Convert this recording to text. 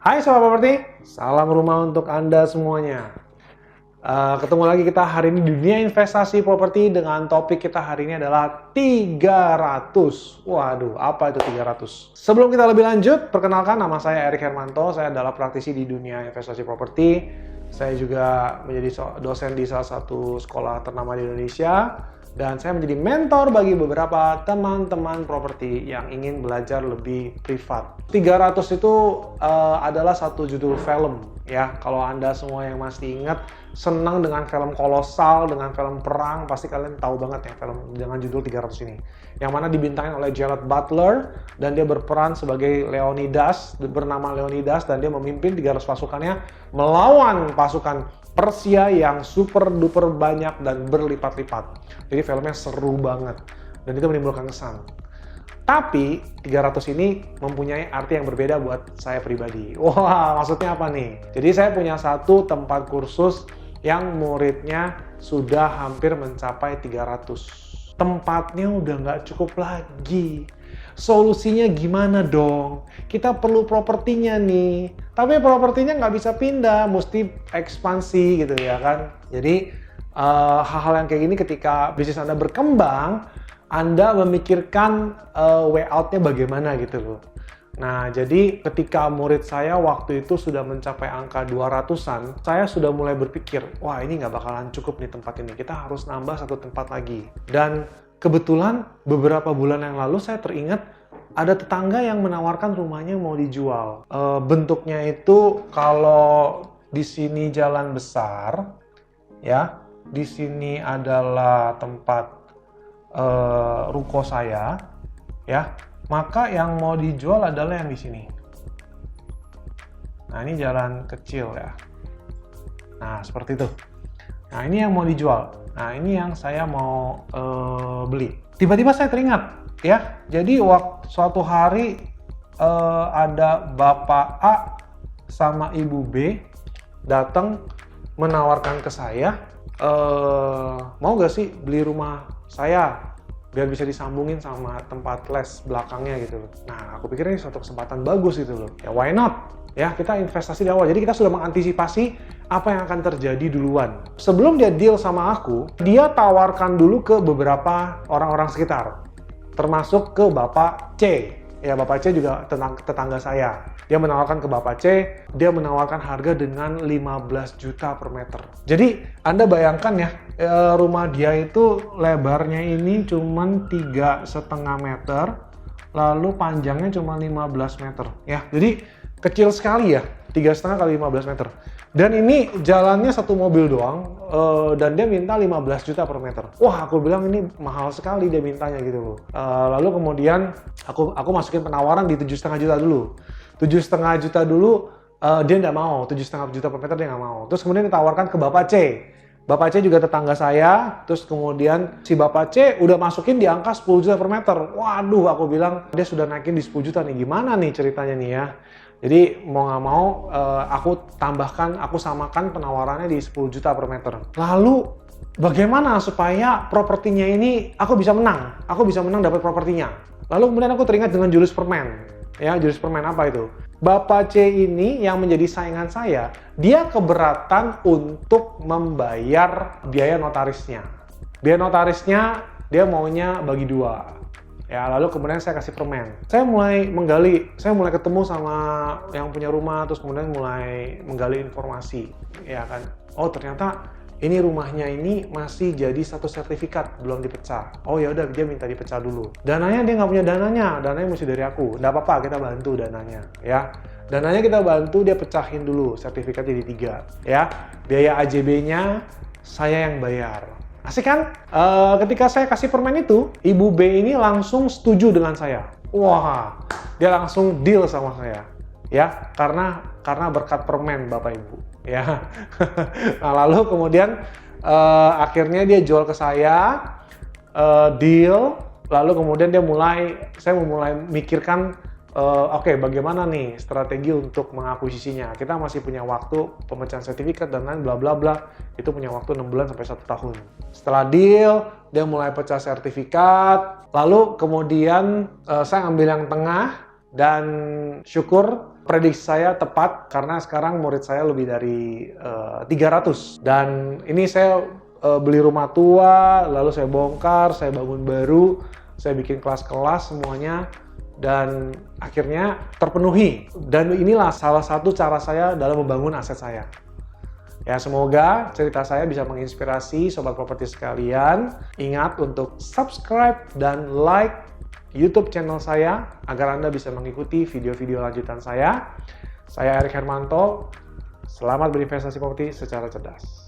Hai Sobat Properti, salam rumah untuk Anda semuanya. Ketemu lagi kita hari ini di dunia investasi properti dengan topik kita hari ini adalah 300. Waduh, apa itu 300? Sebelum kita lebih lanjut, perkenalkan nama saya Erik Hermanto, saya adalah praktisi di dunia investasi properti. Saya juga menjadi dosen di salah satu sekolah ternama di Indonesia. Dan saya menjadi mentor bagi beberapa teman-teman properti yang ingin belajar lebih privat. 300 itu adalah satu judul film ya. Kalau Anda semua yang masih ingat, senang dengan film kolosal, dengan film perang, pasti kalian tahu banget ya film dengan judul 300 ini. Yang mana dibintangin oleh Gerard Butler dan dia berperan sebagai Leonidas, bernama Leonidas, dan dia memimpin 300 pasukannya melawan pasukan Persia yang super duper banyak dan berlipat-lipat. Jadi filmnya seru banget dan itu menimbulkan kesan. Tapi 300 ini mempunyai arti yang berbeda buat saya pribadi. Wah, maksudnya apa nih? Jadi saya punya satu tempat kursus yang muridnya sudah hampir mencapai 300. Tempatnya udah nggak cukup lagi. Solusinya gimana dong? Kita perlu propertinya nih. Tapi propertinya nggak bisa pindah, mesti ekspansi gitu ya kan. Jadi hal-hal yang kayak gini ketika bisnis Anda berkembang, Anda memikirkan way out-nya bagaimana gitu loh. Nah, jadi ketika murid saya waktu itu sudah mencapai angka 200-an, saya sudah mulai berpikir, wah ini nggak bakalan cukup nih tempat ini, kita harus nambah satu tempat lagi. Dan kebetulan beberapa bulan yang lalu saya teringat ada tetangga yang menawarkan rumahnya mau dijual. Bentuknya itu kalau di sini jalan besar, ya, di sini adalah tempat ruko saya, ya. Maka yang mau dijual adalah yang di sini. Nah, ini jalan kecil ya. Nah, seperti itu. Nah, ini yang mau dijual. Nah, ini yang saya mau beli. Tiba-tiba saya teringat, ya. Jadi suatu hari ada Bapak A sama Ibu B datang menawarkan ke saya, mau gak sih beli rumah saya? Biar bisa disambungin sama tempat les belakangnya gitu loh. Nah, aku pikir ini suatu kesempatan bagus gitu loh. Ya why not? Ya, kita investasi di awal. Jadi kita sudah mengantisipasi apa yang akan terjadi duluan. Sebelum dia deal sama aku, dia tawarkan dulu ke beberapa orang-orang sekitar. Termasuk ke Bapak C. Ya, Bapak C juga tetangga saya. Dia menawarkan ke Bapak C, dia menawarkan harga dengan 15 juta per meter. Jadi, Anda bayangkan ya, rumah dia itu lebarnya ini cuma 3,5 meter, lalu panjangnya cuma 15 meter. Ya, jadi kecil sekali ya, 3,5 kali 15 meter. Dan ini jalannya satu mobil doang, dan dia minta 15 juta per meter. Wah, aku bilang ini mahal sekali dia mintanya gitu loh. Lalu kemudian aku masukin penawaran di 7,5 juta dulu. 7,5 juta dulu dia nggak mau, 7,5 juta per meter dia nggak mau. Terus kemudian ditawarkan ke Bapak C. Bapak C juga tetangga saya, terus kemudian si Bapak C udah masukin di angka 10 juta per meter. Waduh, aku bilang dia sudah naikin di 10 juta nih, gimana nih ceritanya nih ya. Jadi mau nggak mau aku samakan penawarannya di 10 juta per meter. Lalu bagaimana supaya propertinya ini aku bisa menang dapat propertinya. Lalu kemudian aku teringat dengan jurus permen. Ya, jurus permen apa itu? Bapak C ini yang menjadi saingan saya, dia keberatan untuk membayar biaya notarisnya. Biaya notarisnya dia maunya bagi dua. Ya, lalu kemudian saya kasih permen. Saya mulai ketemu sama yang punya rumah, terus kemudian mulai menggali informasi. Ya kan, oh ternyata ini rumahnya ini masih jadi satu sertifikat, belum dipecah. Oh ya udah, dia minta dipecah dulu. Dananya dia nggak punya dananya mesti dari aku. Nggak apa-apa, kita bantu dananya. Ya, dananya kita bantu, dia pecahin dulu, sertifikat jadi 3. Ya, biaya AJB-nya saya yang bayar. Asik kan? Ketika saya kasih permen itu, Ibu B ini langsung setuju dengan saya. Wah, dia langsung deal sama saya. Ya, karena berkat permen Bapak Ibu. Ya. Nah, lalu kemudian akhirnya dia jual ke saya, deal. Lalu kemudian saya mulai mikirkan, oke, bagaimana nih strategi untuk mengakuisisinya. Kita masih punya waktu pemecahan sertifikat dan lain bla bla bla. Itu punya waktu 6 bulan sampai 1 tahun. Setelah deal, dia mulai pecah sertifikat. Lalu kemudian saya ambil yang tengah dan syukur prediksi saya tepat karena sekarang murid saya lebih dari 300. Dan ini saya beli rumah tua, lalu saya bongkar, saya bangun baru, saya bikin kelas-kelas semuanya, dan akhirnya terpenuhi. Dan inilah salah satu cara saya dalam membangun aset saya. Ya, semoga cerita saya bisa menginspirasi sobat properti sekalian. Ingat untuk subscribe dan like YouTube channel saya agar Anda bisa mengikuti video-video lanjutan saya. Saya Erik Hermanto. Selamat berinvestasi properti secara cerdas.